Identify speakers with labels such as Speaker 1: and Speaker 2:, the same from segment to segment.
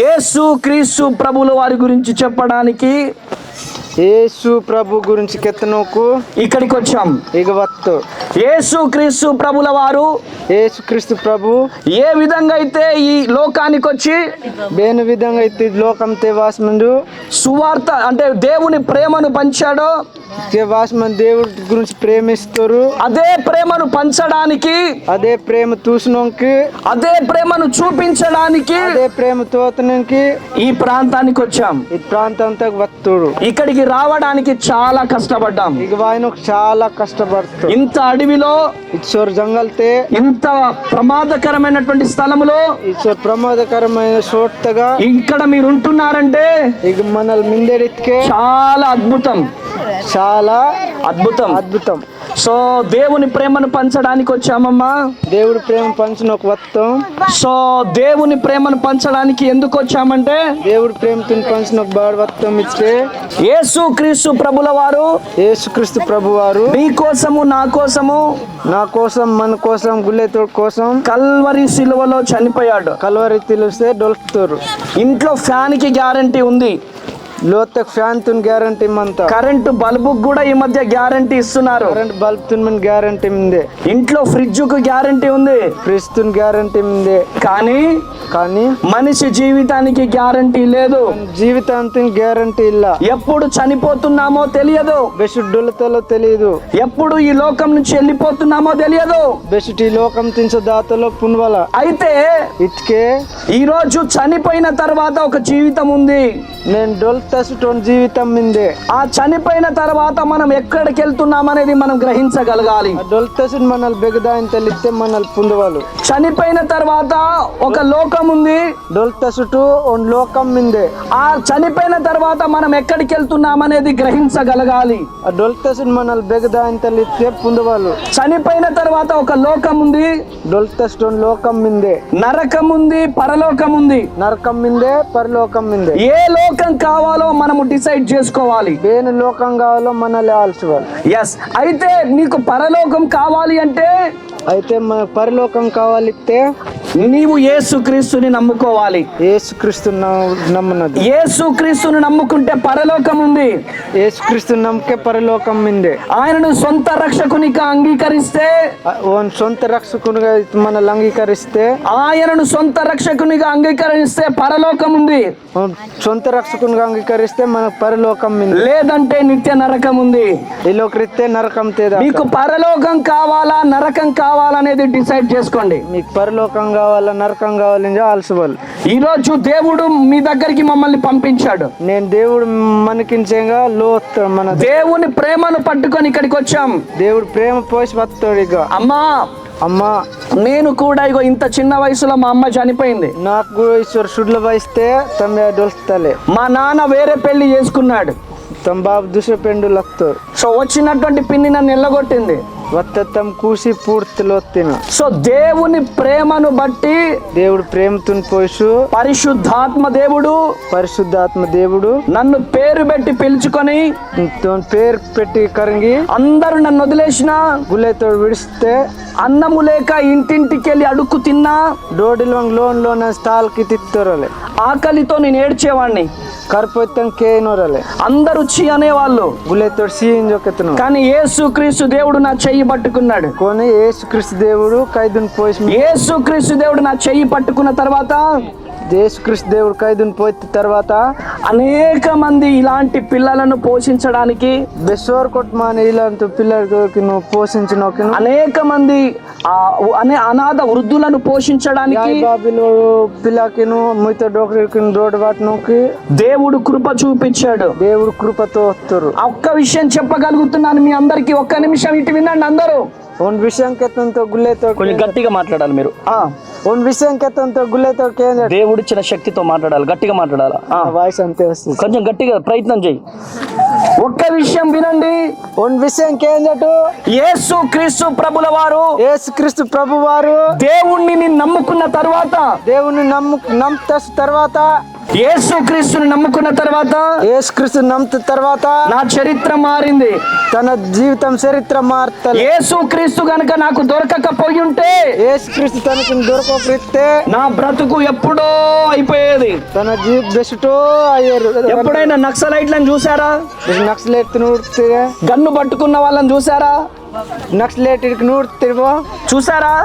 Speaker 1: యేసు క్రీస్తు ప్రభుల వారి గురించి చెప్పడానికి
Speaker 2: యేసు ప్రభు గురించి కెత్తనోకు
Speaker 1: ఇక్కడికి వచ్చాం.
Speaker 2: ఇక వత్తు
Speaker 1: యేసు క్రీస్తు ప్రభుల వారు
Speaker 2: యేసు క్రీస్తు ప్రభు
Speaker 1: ఏ విధంగా అయితే ఈ లోకానికి వచ్చి
Speaker 2: దేని విధంగా అయితే లోకం వాసమందు
Speaker 1: సువార్త అంటే దేవుని ప్రేమను పంచాడో,
Speaker 2: వాసమని దేవుడి గురించి ప్రేమిస్తారు,
Speaker 1: అదే ప్రేమను పంచడానికి,
Speaker 2: అదే ప్రేమ చూసినోకి,
Speaker 1: అదే ప్రేమను చూపించడానికి
Speaker 2: అదే ప్రేమ తోతనికి
Speaker 1: ఈ ప్రాంతానికి వచ్చాం.
Speaker 2: ఈ ప్రాంతంతో వత్తుడు.
Speaker 1: ఇక్కడికి రావడానికి చాలా కష్టపడ్డాం.
Speaker 2: ఇక ఆయన చాలా కష్టపడుతూ
Speaker 1: ఇంత అడవిలో,
Speaker 2: ఈశ్వర్ జంగల్తే,
Speaker 1: ఇంత ప్రమాదకరమైనటువంటి స్థలములో,
Speaker 2: ఈశ్వర్ ప్రమాదకరమైన చోటగా
Speaker 1: ఇక్కడ మీరు ఉంటున్నారంటే
Speaker 2: ఇక మనల్ని మిందెడికే
Speaker 1: చాలా అద్భుతం,
Speaker 2: చాలా
Speaker 1: అద్భుతం.
Speaker 2: అద్భుతం.
Speaker 1: సో దేవుని ప్రేమను పంచడానికి వచ్చామమ్మా.
Speaker 2: దేవుడి ప్రేమ పంచిన ఒక వత్తం.
Speaker 1: సో దేవుని ప్రేమను పంచడానికి ఎందుకు వచ్చామంటే,
Speaker 2: దేవుడి ప్రేమతో పంచిన ఒక బాడు వత్తం ఇస్తే
Speaker 1: యేసు క్రీస్తు ప్రభుల వారు,
Speaker 2: యేసుక్రీస్తు ప్రభు వారు
Speaker 1: మీ కోసము, నా కోసము,
Speaker 2: నా కోసం, మన కోసం, గుళ్ళేతోడు కోసం
Speaker 1: కల్వరి సిలువలో చనిపోయాడు.
Speaker 2: కల్వరి తెలిస్తే డొలుపుతారు.
Speaker 1: ఇంట్లో ఫ్యాన్ కి గ్యారంటీ ఉంది,
Speaker 2: లోత ఫ్యాన్ తున్ గ్యారంటీ మంత,
Speaker 1: కరెంటు బల్బు కూడా ఈ మధ్య గ్యారంటీ ఇస్తున్నారు.
Speaker 2: కరెంట్ బల్బ్ తున్ మన గ్యారంటీ మిందే,
Speaker 1: ఇంట్లో ఫ్రిడ్జ్ కు గ్యారంటీ ఉంది,
Speaker 2: ఫ్రిడ్జ్ తున్ గ్యారంటీ మిందే.
Speaker 1: కానీ
Speaker 2: మనిషి
Speaker 1: జీవితానికి గ్యారంటీ లేదు.
Speaker 2: జీవితాంతం గ్యారంటీ ಇಲ್ಲ.
Speaker 1: ఎప్పుడు చనిపోతున్నామో తెలియదు,
Speaker 2: బెస్ట్ డొలతలో తెలియదు.
Speaker 1: ఎప్పుడు ఈ లోకం నుంచి వెళ్ళిపోతున్నామో తెలియదు.
Speaker 2: బెస్ట్ ఈ లోకం తించ దాతలో పున్వల.
Speaker 1: అయితే
Speaker 2: ఇట్కే
Speaker 1: ఈ రోజు చనిపోయిన తర్వాత ఒక జీవితం ఉంది.
Speaker 2: నేను డొల్తసుటోన్ జీవితం మిందే.
Speaker 1: ఆ చనిపోయిన తర్వాత మనం ఎక్కడికి వెళ్తున్నాం అనేది మనం గ్రహించగలగాలి.
Speaker 2: డొల్తసుని మనల్ని బెగదాయని తెలిస్తే మనల్ని పుందవాళ్ళు.
Speaker 1: చనిపోయిన తర్వాత ఒక లోకం ఉంది,
Speaker 2: డొల్తసుటు లోకం మిందే.
Speaker 1: ఆ చనిపోయిన తర్వాత మనం ఎక్కడికి వెళ్తున్నాం అనేది గ్రహించగలగాలి.
Speaker 2: ఆ డొల్తసుని మనల్ని బెగదాయని తెలిస్తే పుందవాళ్ళు.
Speaker 1: చనిపోయిన తర్వాత ఒక లోకం ఉంది,
Speaker 2: డొల్తసుటోన్ లోకం మిందే.
Speaker 1: నరకం ఉంది, పరలోకం ఉంది.
Speaker 2: నరకం మిందే, పరలోకం మిందే.
Speaker 1: ఏ లోకం కావాలో మనము డిసైడ్ చేసుకోవాలి.
Speaker 2: దేని లోకం కావాలో మనల్ని ఆల్చుకోవాలి.
Speaker 1: ఎస్. అయితే నీకు పరలోకం కావాలి అంటే,
Speaker 2: అయితే మన పరలోకం కావాలిస్తే
Speaker 1: నీవు యేసుక్రీస్తుని నమ్ముకోవాలి.
Speaker 2: యేసుక్రీస్తు నమ్మనది.
Speaker 1: యేసుక్రీస్తుని నమ్ముకుంటే పరలోకం ఉంది.
Speaker 2: యేసుక్రీస్తు నమ్మకే పరలోకం మిందే.
Speaker 1: ఆయనను సొంత రక్షకునిగా అంగీకరిస్తే,
Speaker 2: సొంత రక్షకునిగా మనల్ని అంగీకరిస్తే,
Speaker 1: ఆయనను సొంత రక్షకునిగా అంగీకరిస్తే పరలోకం ఉంది.
Speaker 2: సొంత రక్షకునిగా అంగీకరిస్తే మనకు పరలోకం మిందే.
Speaker 1: లేదంటే నిత్య నరకం ఉంది.
Speaker 2: ఈ లోకరిస్తే నరకం తేదా.
Speaker 1: మీకు పరలోకం కావాలా, నరకం కావాలా అనేది డిసైడ్ చేసుకోండి.
Speaker 2: మీకు పరలోకం కావాలా, నరకం కావాలని ఆల్సుకోవాలి.
Speaker 1: ఈ రోజు దేవుడు మీ దగ్గరికి మమ్మల్ని పంపించాడు.
Speaker 2: నేను దేవుడు మనకించేగా లోత్ మన
Speaker 1: దేవుని ప్రేమను పట్టుకొని ఇక్కడికి వచ్చాం.
Speaker 2: దేవుడు ప్రేమ పోసి వస్తాడు. ఇక అమ్మా
Speaker 1: నేను కూడా ఇగో ఇంత చిన్న వయసులో మా అమ్మ చనిపోయింది.
Speaker 2: నాకు ఈశ్వర్ షుడ్ల వయిస్తే తమ డొల్స్తలే.
Speaker 1: మా నాన్న వేరే పెళ్లి చేసుకున్నాడు.
Speaker 2: తమ బాబు దుసర పెండు లక్తారు.
Speaker 1: సో వచ్చినటువంటి పిన్ని నన్ను ఎల్లగొట్టింది.
Speaker 2: వత్తం కూసి పూర్తిలో తిన.
Speaker 1: సో దేవుని ప్రేమను బట్టి,
Speaker 2: దేవుడు ప్రేమతుని పోసు, పరిశుద్ధాత్మ దేవుడు
Speaker 1: నన్ను పేరు పెట్టి పిలుచుకొని,
Speaker 2: పేరు పెట్టి కరంగి
Speaker 1: అందరూ నన్ను వదిలేసిన,
Speaker 2: గుళ్ళతో విడిస్తే,
Speaker 1: అన్నము లేక ఇంటింటికి వెళ్ళి అడుక్కు తిన్నా,
Speaker 2: డోడిలో లోన్ స్థాల్కి తిత్తరలే,
Speaker 1: ఆకలితో నేను ఏడ్చేవాడిని.
Speaker 2: కర్పోత్తం కేనోరలే,
Speaker 1: అందరూ చీ అనేవాళ్ళు.
Speaker 2: గుళ్ళతో సీఎంజొకెత్తను.
Speaker 1: కానీ యేసుక్రీస్తు దేవుడు నా చెయ్యి పట్టుకున్నాడు.
Speaker 2: కొని యేసుక్రీస్తు దేవుడు ఖైదుని పోసి,
Speaker 1: యేసుక్రీస్తు దేవుడు నా చెయ్యి పట్టుకున్న తర్వాత,
Speaker 2: యేసుక్రీస్తు దేవుడు ఖైదుని పోయిన తర్వాత
Speaker 1: అనేక మంది ఇలాంటి పిల్లలను పోషించడానికి,
Speaker 2: బెసోర్ కొట్టమాని ఇలాంటి పిల్లలకి నువ్వు పోషించిన
Speaker 1: అనేక మంది అనాథ వృద్ధులను పోషించడానికి
Speaker 2: పిల్లకి మిగతా డోకరికి రోడ్డు వాటికి
Speaker 1: దేవుడు కృప చూపించాడు.
Speaker 2: దేవుడు కృపతో వస్తారు.
Speaker 1: ఒక్క విషయం చెప్పగలుగుతున్నాను మీ అందరికి. ఒక్క నిమిషం ఇటు వినండి అందరూ.
Speaker 2: ಒಂದು ವಿಷಯಂಕೆತ್ತಂತ ಗುಲ್ಲೆతో
Speaker 1: కొంచెం గట్టిగా మాట్లాడాలి మీరు.
Speaker 2: ಒಂದು విషయంకెత్తంత గుల్లేతో
Speaker 1: దేవుడిచ్చిన శక్తితో మాట్లాడాలి, గట్టిగా మాట్లాడాలి.
Speaker 2: వాయిస్ అంతే వస్తుంది.
Speaker 1: కొంచెం గట్టిగా ప్రయత్నం చేయి. ఒక్క విషయం వినండి.
Speaker 2: ಒಂದು విషయంకేందటు
Speaker 1: యేసుక్రీస్తు ప్రభుల వారు,
Speaker 2: యేసుక్రీస్తు ప్రభు వారు
Speaker 1: దేవుణ్ణి నమ్ముకున్న తర్వాత,
Speaker 2: దేవుని నమ్ముత తర్వాత
Speaker 1: యేసుక్రీస్తుని నమ్ముకున్న తర్వాత
Speaker 2: యేసుక్రీస్తు నమ్మిన తర్వాత
Speaker 1: నా చరిత్ర మారింది.
Speaker 2: తన జీవితం చరిత్ర మారుతలే.
Speaker 1: యేసుక్రీస్తు గనుక నాకు దొరకకపోయి ఉంటే
Speaker 2: యేసుక్రీస్తు తనకు దొరకకపోతే
Speaker 1: నా బ్రతుకు ఎప్పుడో అయిపోయేది.
Speaker 2: తన జీవిత బెస్టో అయ్యారు.
Speaker 1: ఎప్పుడైనా నక్సలైట్లను చూసారా?
Speaker 2: నక్సలైట్ నూడుతుంది,
Speaker 1: గన్ను పట్టుకున్న వాళ్ళని చూసారా?
Speaker 2: నక్సలైట్ నూడుతిర్బో
Speaker 1: చూసారా?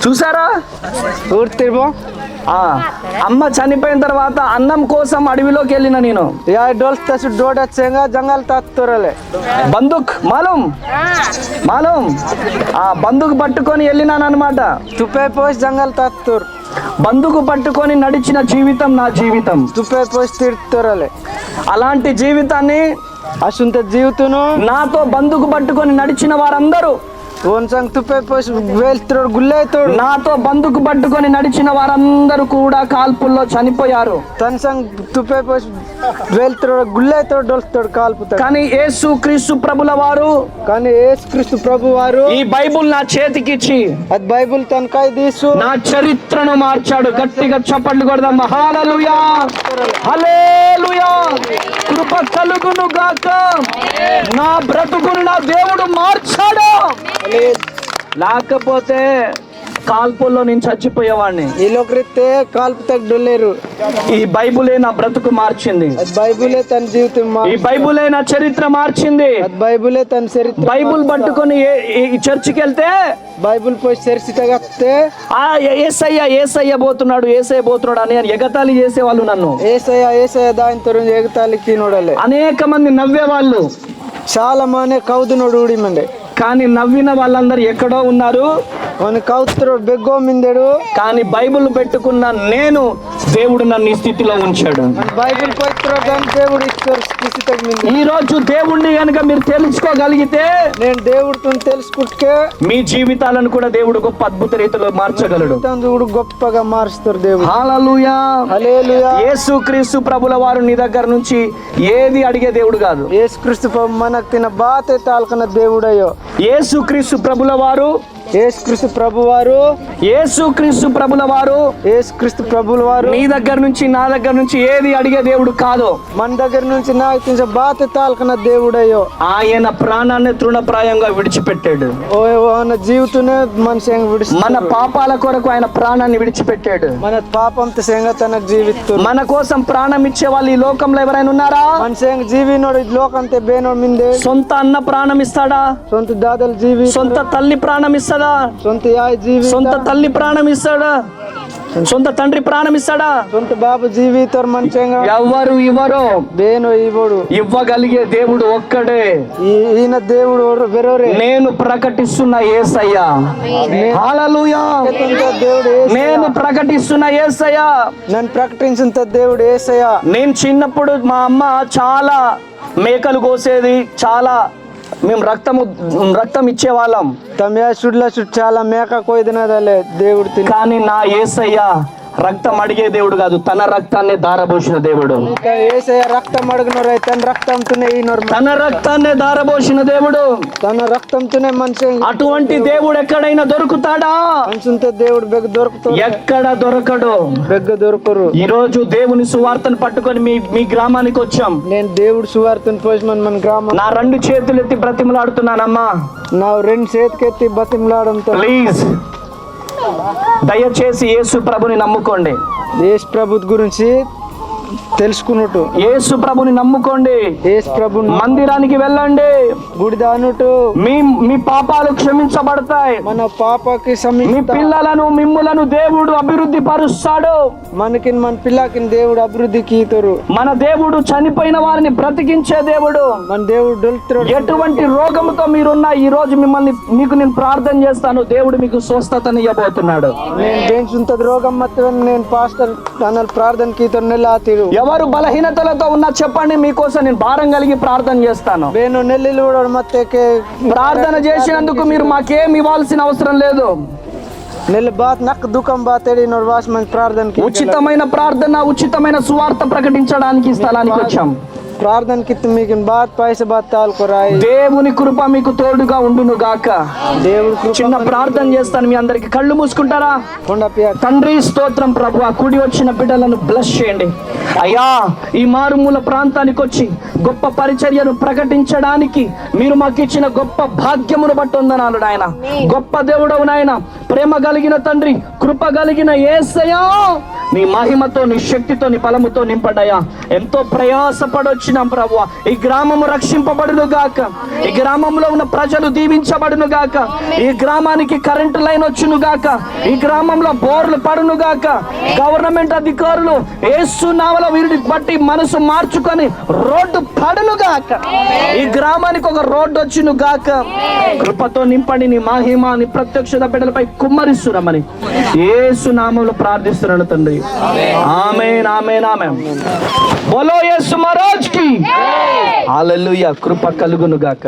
Speaker 1: చూసారా?
Speaker 2: ఊడుతిర్బో.
Speaker 1: అమ్మ చనిపోయిన తర్వాత అన్నం కోసం అడవిలోకి వెళ్ళిన నేను.
Speaker 2: యా డోల్స్ తసు డోడచ్చేగా జంగల్ తాత్తోరలే
Speaker 1: బందుక్ మాలూం మాలూం బందుకు పట్టుకొని వెళ్ళినాను అనమాట.
Speaker 2: తుప్పై పోసి జంగల్ తాత్తోర్.
Speaker 1: బందుకు పట్టుకొని నడిచిన జీవితం నా జీవితం.
Speaker 2: తుప్పై పోసి తిరుత్తోరలే.
Speaker 1: అలాంటి జీవితాన్ని
Speaker 2: అసంత జీవితను
Speaker 1: నాతో బందుకు పట్టుకొని నడిచిన వారందరూ
Speaker 2: ఓన్సంగ్ తుప్పై పోసి వేల్తోడు గుల్లైతోడు.
Speaker 1: నాతో బందుకు పట్టుకొని నడిచిన వారందరూ కూడా కాల్పుల్లో చనిపోయారు.
Speaker 2: తన సంగ్ తుప్పై పోసి వేల్తోడు గుల్లైతోడు డోల్తోడు కాల్పుతాడు.
Speaker 1: కానీ యేసుక్రీస్తు ప్రభుల వారు,
Speaker 2: కానీ యేసుక్రీస్తు ప్రభు వారు
Speaker 1: ఈ బైబుల్ నా చేతికిచ్చి
Speaker 2: అది బైబుల్ తనకాయ తీసు
Speaker 1: నా చరిత్రను మార్చాడు. గట్టిగా చప్పట్లు కొడదాం. హల్లెలూయా హల్లెలూయా. కృప కలుగును గాక. నా బ్రతుకును నా దేవుడు మార్చాడు. లేకపోతే కాల్పుల్లో నేను చచ్చిపోయేవాడిని.
Speaker 2: ఈ లోకరీతే కాల్పుతాడు డొల్లేరు.
Speaker 1: ఈ బైబులే నా బ్రతుకు మార్చింది.
Speaker 2: అది బైబులే తన జీవితం
Speaker 1: ఈ బైబులే నా చరిత్ర మార్చింది.
Speaker 2: అది బైబులే తన చరిత్ర.
Speaker 1: బైబుల్ పట్టుకొని ఈ చర్చికి వెళ్తే
Speaker 2: బైబుల్ పోయి చరిచితగస్తే
Speaker 1: ఏసయ్య ఏసయ్య పోతున్నాడు, ఏసయ్య పోతున్నాడు అని ఎగతాళి చేసేవాళ్ళు నన్ను.
Speaker 2: ఏసయ్య దానితో ఎగతాళికి నోడలే.
Speaker 1: అనేక మంది నవ్వేవాళ్ళు.
Speaker 2: చాలా మంది కౌదునోడు ఊడిమండే.
Speaker 1: కానీ నవ్విన వాళ్ళందరూ ఎక్కడో ఉన్నారు.
Speaker 2: కౌతుడు బెగ్గో మిందెడు.
Speaker 1: కానీ బైబుల్ పెట్టుకున్న నేను, దేవుడు నన్ను ఈ స్థితిలో ఉంచాడు.
Speaker 2: బైబిల్ దేవుడు
Speaker 1: ఈ రోజు దేవుణ్ణి కనుక మీరు తెలుసుకోగలిగితే,
Speaker 2: నేను దేవుడితో తెలుసుకుంటే
Speaker 1: మీ జీవితాలను కూడా దేవుడు గొప్ప అద్భుత రీతిలో మార్చగలడు.
Speaker 2: దేవుడు గొప్పగా మారుస్తారు దేవుడు.
Speaker 1: హల్లెలూయా
Speaker 2: హల్లెలూయా.
Speaker 1: యేసుక్రీస్తు ప్రభుల వారు నీ దగ్గర నుంచి ఏది అడిగే దేవుడు కాదు.
Speaker 2: యేసుక్రీస్తు మనకు తిన బాతే తాల్కన దేవుడయ్యో.
Speaker 1: యేసుక్రీస్తు ప్రభుల వారు,
Speaker 2: యేసుక్రీస్తు ప్రభు వారు,
Speaker 1: యేసుక్రీస్తు ప్రభుల వారు,
Speaker 2: యేసుక్రీస్తు ప్రభుల వారు
Speaker 1: నీ దగ్గర నుంచి నా దగ్గర నుంచి ఏది అడిగే దేవుడు కాదు.
Speaker 2: మన దగ్గర నుంచి నాకు తిన బాతే తాల్కన దేవుడయ్యో.
Speaker 1: ఆయన ప్రాణాన్ని తృణప్రాయంగా విడిచిపెట్టాడు.
Speaker 2: జీవితనే మనిషి
Speaker 1: మన పాపాల కొరకు ఆయన ప్రాణాన్ని విడిచిపెట్టాడు.
Speaker 2: మన పాపంతో సేంగా తనకు జీవిస్తూ
Speaker 1: మన కోసం ప్రాణం ఇచ్చే వాళ్ళు ఈ లోకంలో ఎవరైనా ఉన్నారా?
Speaker 2: మనిషి జీవినోడు లోకంతే బేనోడు మిందే.
Speaker 1: సొంత అన్న ప్రాణం ఇస్తాడా?
Speaker 2: సొంత దాదలు జీవి.
Speaker 1: సొంత తల్లి ప్రాణం ఇస్తాడా?
Speaker 2: సొంత జీవి.
Speaker 1: సొంత తల్లి ప్రాణం ఇస్తాడా? సొంత తండ్రి ప్రాణం ఇస్తాడా?
Speaker 2: సొంత బాబు జీవితం మంచిగా
Speaker 1: ఎవరు ఇవ్వరు.
Speaker 2: బేనో ఇవ్వడు.
Speaker 1: ఇవ్వగలిగే దేవుడు ఒక్కడే.
Speaker 2: ఈయన దేవుడు వెరోరే.
Speaker 1: నేను ప్రకటిస్తున్న యేసయ్య. హల్లెలూయా.
Speaker 2: దేవుడు
Speaker 1: నేను ప్రకటిస్తున్న యేసయ్య.
Speaker 2: నన్ను ప్రకటించిన దేవుడు యేసయ్య.
Speaker 1: నేను చిన్నప్పుడు మా అమ్మ చాలా మేకలు కోసేది, చాలా మేము రక్తం ఇచ్చేవాళ్ళం.
Speaker 2: చాలా మేక కోయిదినదలే దేవుడు తిని.
Speaker 1: కానీ నా యేసయ్య రక్తం అడిగే దేవుడు కాదు, తన రక్తాన్ని ధారపోసిన దేవుడు.
Speaker 2: రక్తం అడుగునరు, తన రక్తంతోనే
Speaker 1: తన రక్తాన్ని ధారపోసిన దేవుడు.
Speaker 2: తన రక్తంతోనే మనిషి.
Speaker 1: అటువంటి దేవుడు ఎక్కడైనా దొరుకుతాడా?
Speaker 2: మనిషి దేవుడు బెగ్గ దొరుకుతాడు.
Speaker 1: ఎక్కడ దొరకడు.
Speaker 2: బెగ్గ దొరకరు.
Speaker 1: ఈ రోజు దేవుని సువార్తను పట్టుకొని మీ గ్రామానికి వచ్చాం.
Speaker 2: నేను దేవుడు సువార్తను పోసి మన గ్రామం.
Speaker 1: నా 2 చేతులు ఎత్తి బ్రతిమలాడుతున్నానమ్మా.
Speaker 2: నా 2 చేతుకెత్తి బ్రతిమలాడంతో
Speaker 1: ప్లీజ్ దయచేసి యేసు ప్రభుని నమ్ముకోండి.
Speaker 2: యేసు ప్రభు గురించి తెలుసుకున్నట్టు
Speaker 1: యేసు ప్రభుని నమ్ముకోండి.
Speaker 2: యేసు ప్రభు
Speaker 1: మందిరానికి వెళ్ళండి.
Speaker 2: గుడిదానుటు
Speaker 1: మీ పాపాలు క్షమించబడతాయి.
Speaker 2: మన పాపకి
Speaker 1: మీ పిల్లలను మిమ్ములను దేవుడు అభివృద్ధి పరుస్తాడు.
Speaker 2: మన పిల్లకి దేవుడు అభివృద్ధికి ఇతరు.
Speaker 1: మన దేవుడు చనిపోయిన వారిని బ్రతికించే దేవుడు.
Speaker 2: మన దేవుడు
Speaker 1: ఎటువంటి రోగంతో మీరున్నా ఈ రోజు మీకు నేను ప్రార్థన చేస్తాను. దేవుడు మీకు స్వస్థతని ఇవ్వబోతున్నాడు.
Speaker 2: నేను బెంచుంటది రోగం మొత్తం నేను పాస్టర్ అన్నల్ ప్రార్థనకి ఇతరు నెల్లాతిరు.
Speaker 1: ఎవరు బలహీనతలతో ఉన్నా చెప్పండి, మీకోసం నేను భారం కలిగి ప్రార్థన చేస్తాను. ప్రార్థన చేసినందుకు మీరు మాకేం ఇవ్వాల్సిన అవసరం లేదు. ఉచితమైన ప్రార్థన, ఉచితమైన సువార్త ప్రకటించడానికి స్థలానికి వచ్చాం.
Speaker 2: प्रार्थना की మీకు బాత్ పైసే బాత్ తాల్ కొరాయి
Speaker 1: దేవుని కృప మీకు తోడుగా ఉండును గాక.
Speaker 2: దేవుడి కృప.
Speaker 1: చిన్న ప్రార్థన చేస్తాను, మీ అందరికి కళ్ళు మూసుకుంటారా?
Speaker 2: కొండ పియా.
Speaker 1: తండ్రి స్తోత్రం ప్రభు, ఆ కూడి వచ్చిన బిడ్డలను బ్లెస్ చేయండి అయ్యా. ఈ మారుమూల ప్రాంతానికి వచ్చి గొప్ప పరిచర్యను ప్రకటించడానికి మీరు మాకు ఇచ్చిన గొప్ప భాగ్యమును బట్టి వందనాలు నాయన. గొప్ప దేవుడవు నాయన, ప్రేమ కలిగిన తండ్రి, కృప కలిగిన యేసయ్యా, నీ మహిమతో, నీ శక్తితో, నీ బలముతో నింపడయ్యా. ఎంతో ప్రయాసపడొచ్చినాం ప్రభువా. ఈ గ్రామము రక్షింపబడును గాక, ఈ గ్రామంలో ఉన్న ప్రజలు దీవించబడును గాక, ఈ గ్రామానికి కరెంటు లైన్ వచ్చును గాక, ఈ గ్రామంలో బోర్లు పడును గాక. గవర్నమెంట్ అధికారులు యేసు నామములో వీరిని బట్టి మనసు మార్చుకొని రోడ్డు పడును గాక. ఈ గ్రామానికి ఒక రోడ్డు వచ్చును గాక. కృపతో నింపండి, నీ మహిమ, నీ ప్రత్యక్షత బిడ్డలపై కుమ్మరిస్తున్నామని యేసు నామములో ప్రార్థిస్తున్నాను తండ్రి. ఆమేన్, ఆమేన్, ఆమేన్. బోలో యేసు మహారాజ్ కి హల్లెలూయా. కృప కలుగును గాక.